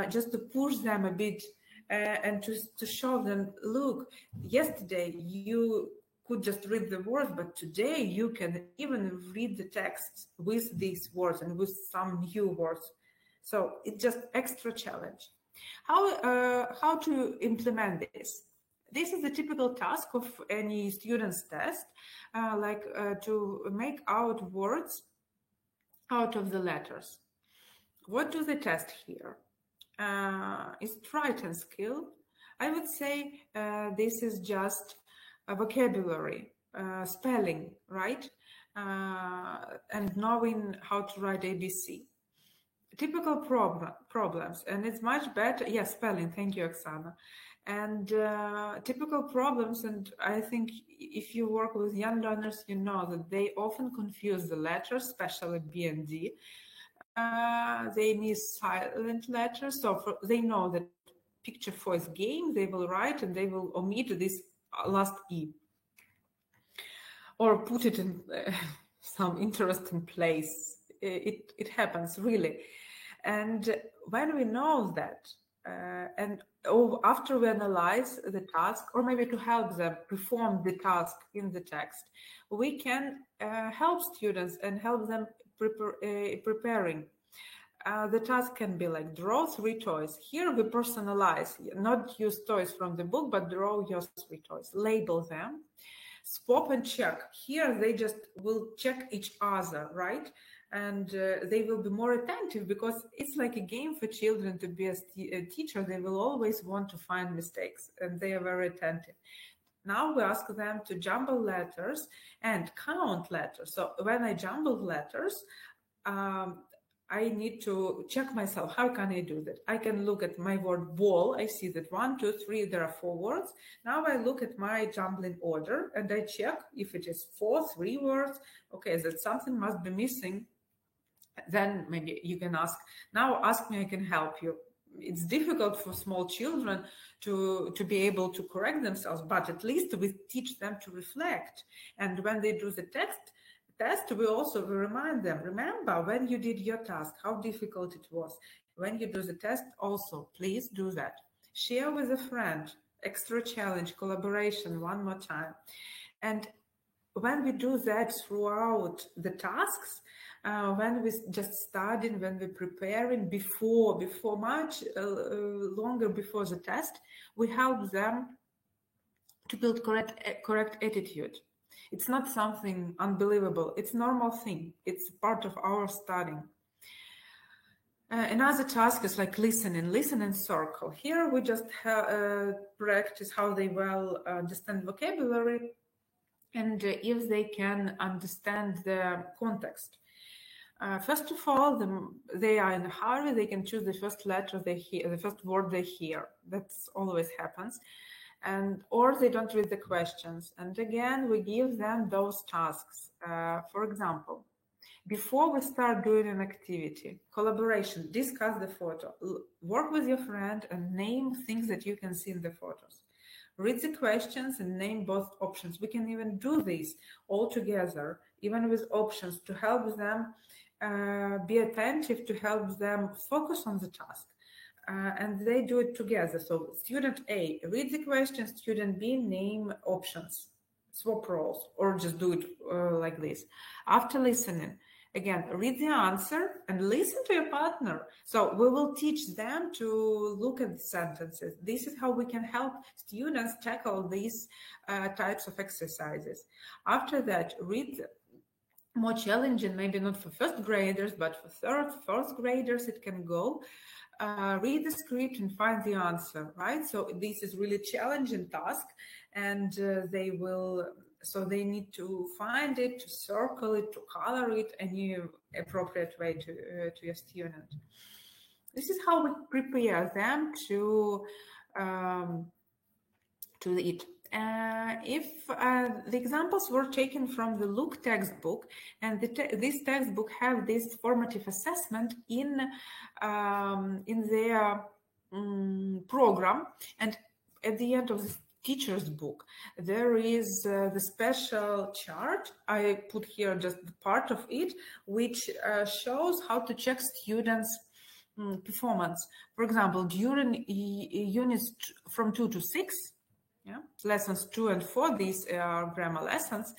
just to push them a bit and to show them, look, yesterday you could just read the words, but today you can even read the text with these words and with some new words. So it's just extra challenge. How to implement this? This is a typical task of any student's test, to make out words out of the letters. What do they test here? Is it writing skill? I would say this is just a vocabulary, spelling, right? And knowing how to write ABC. Typical problems, and it's much better. Yes, spelling. Thank you, Oksana. And typical problems, and I think if you work with young learners, you know that they often confuse the letters, especially B and D. They miss silent letters, so they know that picture voice game, they will write and they will omit this last E, or put it in some interesting place. It happens really. And when we know that, after we analyze the task, or maybe to help them perform the task in the text, we can help students and help them preparing. The task can be like draw 3 toys. Here we personalize, not use toys from the book, but draw your 3 toys. Label them, swap and check. Here they just will check each other, right? And they will be more attentive, because it's like a game for children to be a teacher. They will always want to find mistakes, and they are very attentive. Now we ask them to jumble letters and count letters. So when I jumble letters, I need to check myself. How can I do that? I can look at my word ball. I see that 1, 2, 3, there are 4 words. Now I look at my jumbling order and I check if it is 4, 3 words. Okay, that something must be missing. Then maybe you can ask, now ask me, I can help you. It's difficult for small children to be able to correct themselves, but at least we teach them to reflect. And when they do the test, we also remind them, remember when you did your task, how difficult it was. When you do the test, also, please do that. Share with a friend, extra challenge, collaboration, one more time. And when we do that throughout the tasks, when we just studying, when we're preparing before much longer before the test, we help them to build correct attitude. It's not something unbelievable. It's a normal thing. It's part of our studying. Another task is like listening circle. Here we just practice how they well understand vocabulary and if they can understand the context. First of all, they are in a hurry. They can choose the first letter they hear, the first word they hear. That's always happens. Or they don't read the questions. And again, we give them those tasks. For example, before we start doing an activity, collaboration, discuss the photo, work with your friend and name things that you can see in the photos. Read the questions and name both options. We can even do this all together, even with options, to help them be attentive, to help them focus on the task. And they do it together. So student A, read the question, student B, name options, swap roles, or just do it like this. After listening, again, read the answer and listen to your partner. So we will teach them to look at the sentences. This is how we can help students tackle these types of exercises. After that, read more challenging, maybe not for first graders, but for third, fourth graders, it can go. Read the script and find the answer, right? So this is really challenging task, and they need to find it, to circle it, to color it any appropriate way to your student. This is how we prepare them to it. If the examples were taken from the Look textbook, and this textbook have this formative assessment in their program, and at the end of the teacher's book there is the special chart. I put here just the part of it, which shows how to check students' performance. For example, during units from 2 to 6, lessons 2 and 4, these are grammar lessons,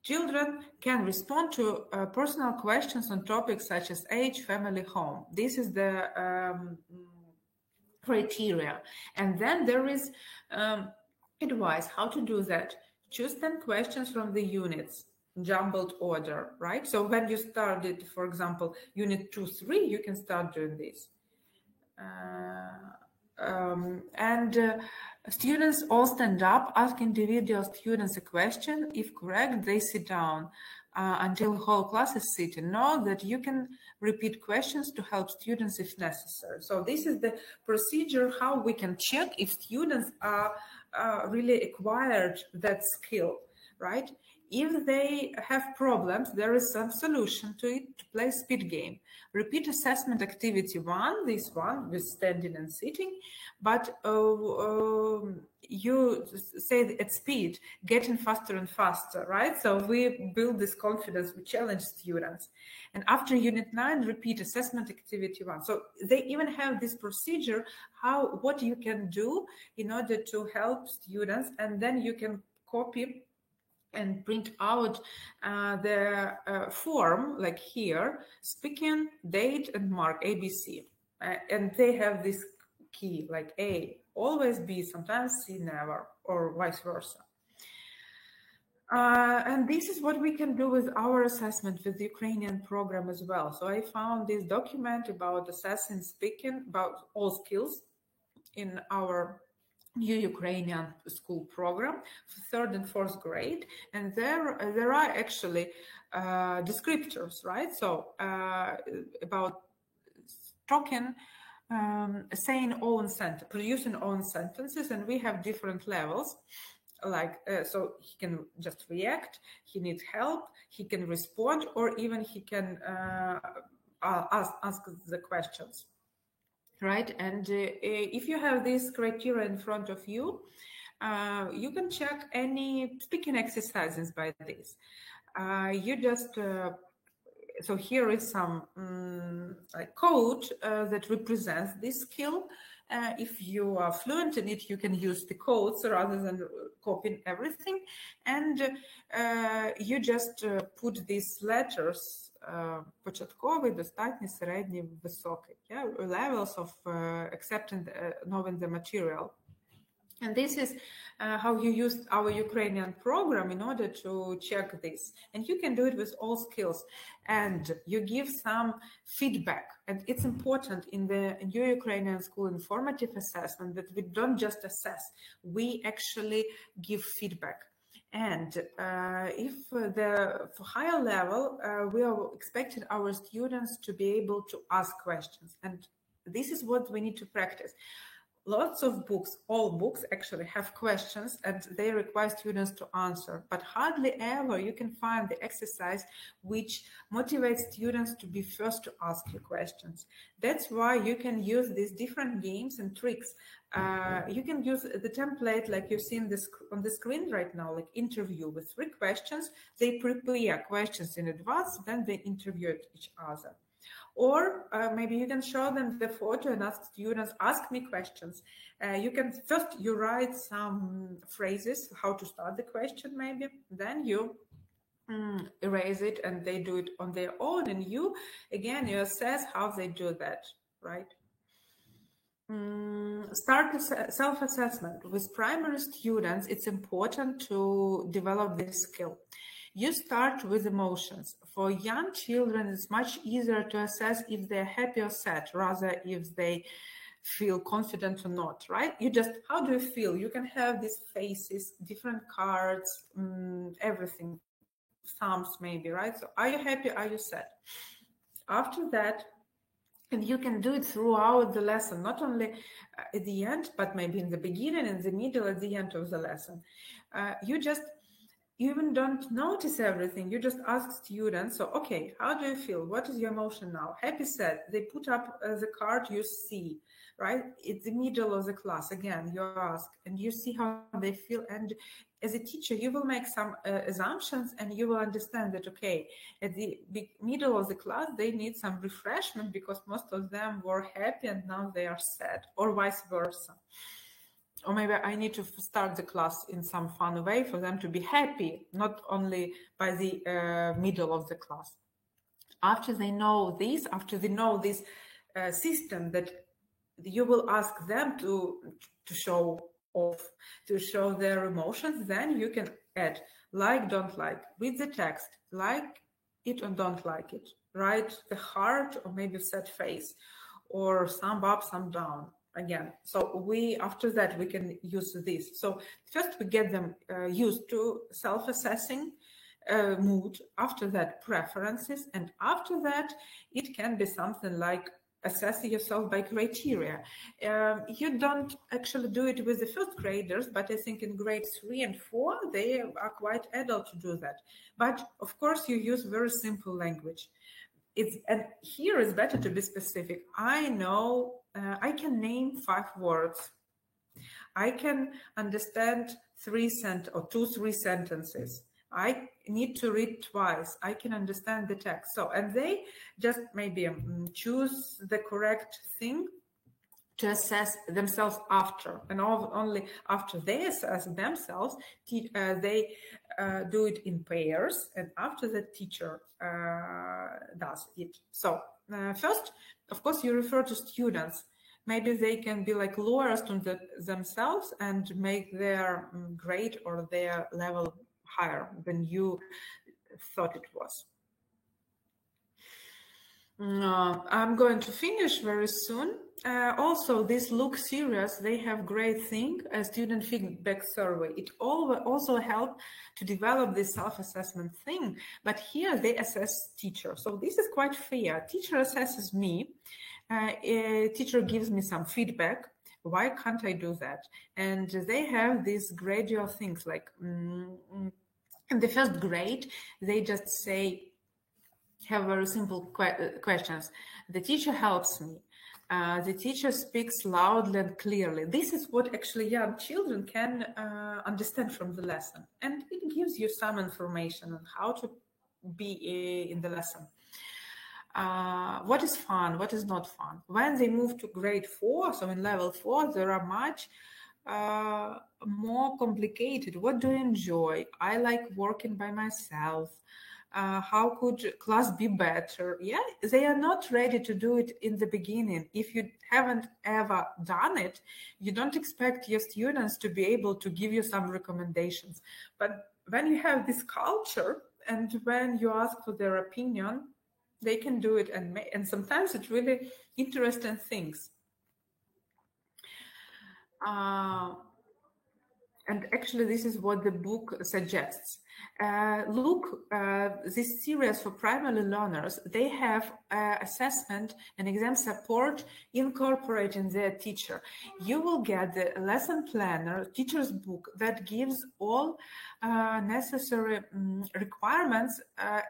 children can respond to personal questions on topics such as age, family, home. This is the criteria. And then there is advice how to do that. Choose 10 questions from the units, jumbled order, right? So when you started, for example, unit 2, 3, you can start doing this. Students all stand up, ask individual students a question. If correct, they sit down until the whole class is sitting. Know that you can repeat questions to help students if necessary. So this is the procedure how we can check if students are really acquired that skill, right? If they have problems, there is some solution to it, to play speed game. Repeat assessment activity 1, this one with standing and sitting, but you say at speed, getting faster and faster, right? So we build this confidence, we challenge students. And after unit 9, repeat assessment activity 1. So they even have this procedure, what you can do in order to help students, and then you can copy and print out the form, like here, speaking, date, and mark, ABC. And they have this key, like A, always B, sometimes C, never, or vice versa. And this is what we can do with our assessment with the Ukrainian program as well. So I found this document about assessing speaking, about all skills in our new Ukrainian school program for 3rd and 4th grade, and there are actually descriptors, right? So about talking, saying producing own sentences, and we have different levels. Like so he can just react, he needs help, he can respond, or even he can ask the questions, right? And if you have this criteria in front of you, you can check any speaking exercises by this. You just so here is some code that represents this skill. If you are fluent in it, you can use the codes rather than copying everything. And you just put these letters, початковий, достатній, середній, високий, levels of accepting, knowing the material. And this is how you use our Ukrainian program in order to check this. And you can do it with all skills. And you give some feedback. And it's important in the new Ukrainian school informative assessment that we don't just assess, we actually give feedback. And if for higher level, we are expecting our students to be able to ask questions. And this is what we need to practice. Lots of books, all books actually have questions and they require students to answer, but hardly ever you can find the exercise which motivates students to be first to ask you questions. That's why you can use these different games and tricks. You can use the template like you see on the screen right now, like interview with 3 questions. They prepare questions in advance, then they interview each other. Or maybe you can show them the photo and ask students, ask me questions. You can first, you write some phrases, how to start the question maybe, then you erase it and they do it on their own. And you, again, you assess how they do that, right? Start self-assessment. With primary students, it's important to develop this skill. You start with emotions. For young children, it's much easier to assess if they're happy or sad, rather if they feel confident or not, right? You just, how do you feel? You can have these faces, different cards, everything, thumbs maybe, right? So are you happy? Are you sad? After that, and you can do it throughout the lesson, not only at the end, but maybe in the beginning, in the middle, at the end of the lesson. You even don't notice everything. You just ask students, so, okay, how do you feel? What is your emotion now? Happy, sad. They put up the card you see, right? It's the middle of the class. Again, you ask and you see how they feel. And as a teacher, you will make some assumptions and you will understand that, okay, at the middle of the class, they need some refreshment because most of them were happy and now they are sad, or vice versa. Or maybe I need to start the class in some fun way for them to be happy, not only by the middle of the class. After they know this, system that you will ask them to show off, to show their emotions, then you can add like, don't like, read the text, like it or don't like it, write the heart or maybe sad face, or thumb up, thumb down. Again, so after that we can use this. So first we get them used to self-assessing mood, after that preferences, and after that it can be something like assessing yourself by criteria. You don't actually do it with the first graders, but I think in grades 3 and 4 they are quite adult to do that. But of course you use very simple language. And here it's better to be specific. I know I can name 5 words. I can understand 3 sentences. I need to read twice. I can understand the text. So, and they just maybe choose the correct thing to assess themselves after, and only after they assess themselves, they do it in pairs, and after the teacher does it. So first, of course, you refer to students. Maybe they can be like lawyers to themselves and make their grade or their level higher than you thought it was. I'm going to finish very soon. Also, this Look Serious, they have great thing, a student feedback survey. It also help to develop this self-assessment thing, but here they assess teacher. So this is quite fair. Teacher assesses me, a teacher gives me some feedback. Why can't I do that? And they have these gradual things like in the first grade, they just say, have very simple questions. The teacher helps me. The teacher speaks loudly and clearly. This is what actually young children can understand from the lesson. And it gives you some information on how to be in the lesson. What is fun? What is not fun? When they move to grade 4, so in level 4, there are much more complicated. What do you enjoy? I like working by myself. How could class be better? Yeah, they are not ready to do it in the beginning. If you haven't ever done it, you don't expect your students to be able to give you some recommendations. But when you have this culture and when you ask for their opinion, they can do it, and sometimes it's really interesting things. And actually, this is what the book suggests. This series for primary learners, they have assessment and exam support incorporated in their teacher. You will get the lesson planner, teacher's book that gives all necessary requirements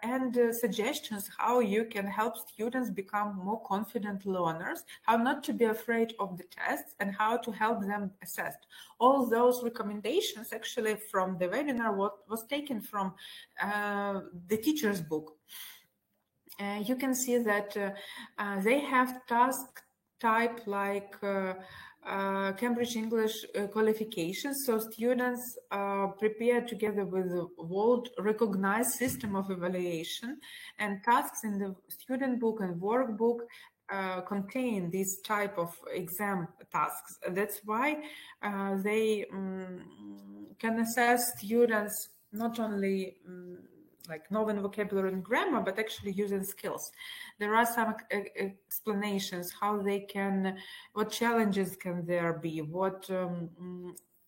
and suggestions how you can help students become more confident learners, how not to be afraid of the tests, and how to help them assess. All those recommendations actually from the webinar was taken from the teacher's book. You can see that they have task type like Cambridge English qualifications, so students prepare together with the world-recognized system of evaluation, and tasks in the student book and workbook contain this type of exam tasks. That's why they can assess students not only like knowing vocabulary and grammar, but actually using skills. There are some explanations how they can, what challenges can there be, what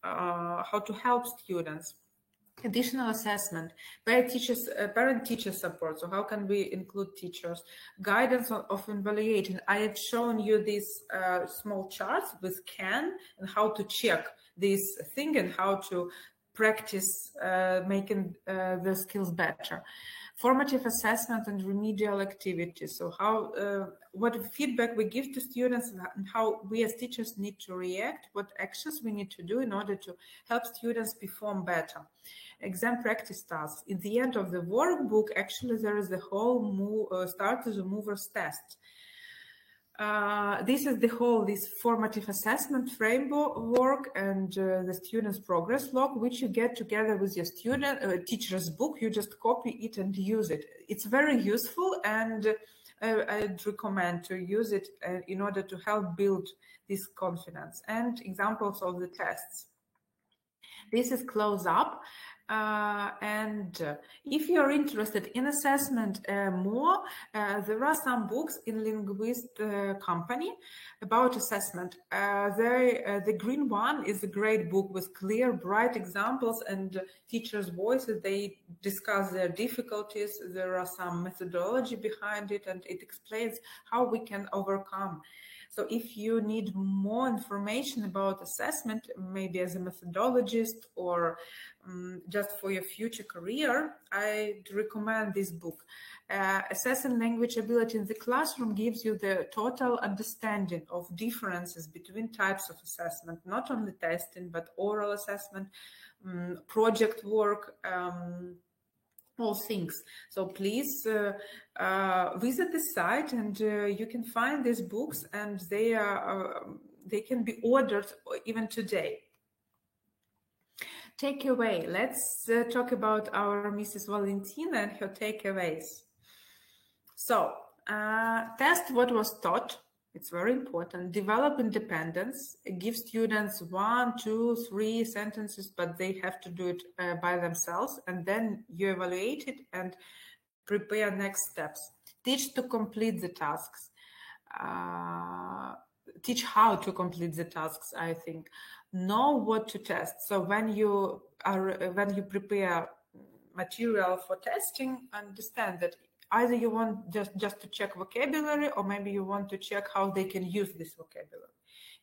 how to help students. Additional assessment, parent-teacher support. So how can we include teachers? Guidance of evaluating. I have shown you these small charts with can and how to check this thing and how to practice making the skills better. Formative assessment and remedial activities. So how, what feedback we give to students and how we as teachers need to react, what actions we need to do in order to help students perform better. Exam practice tasks. In the end of the workbook, actually there is the whole starters and movers test. This is this formative assessment framework and the student's progress log, which you get together with your teacher's book. You just copy it and use it. It's very useful, and I'd recommend to use it in order to help build this confidence. And examples of the tests. This is close up. If you're interested in assessment more, there are some books in Linguist Company about assessment. The green one is a great book with clear, bright examples and teachers' voices. They discuss their difficulties. There are some methodology behind it, and it explains how we can overcome. So if you need more information about assessment, maybe as a methodologist or just for your future career, I'd recommend this book. Assessing language ability in the classroom gives you the total understanding of differences between types of assessment, not only testing, but oral assessment, project work, all things. So please visit the site, and you can find these books, and they can be ordered even today. Takeaway. Let's talk about our Mrs. Valentina and her takeaways. So test what was taught. It's very important. Develop independence. Give students 1, 2, 3 sentences, but they have to do it by themselves. And then you evaluate it and prepare next steps. Teach to complete the tasks. teach how to complete the tasks. I think know what to test. So when you prepare material for testing, understand that either you want just to check vocabulary, or maybe you want to check how they can use this vocabulary.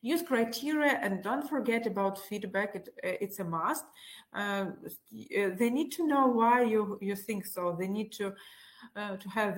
Use criteria, and don't forget about feedback. It's a must. They need to know why you think so. They need to have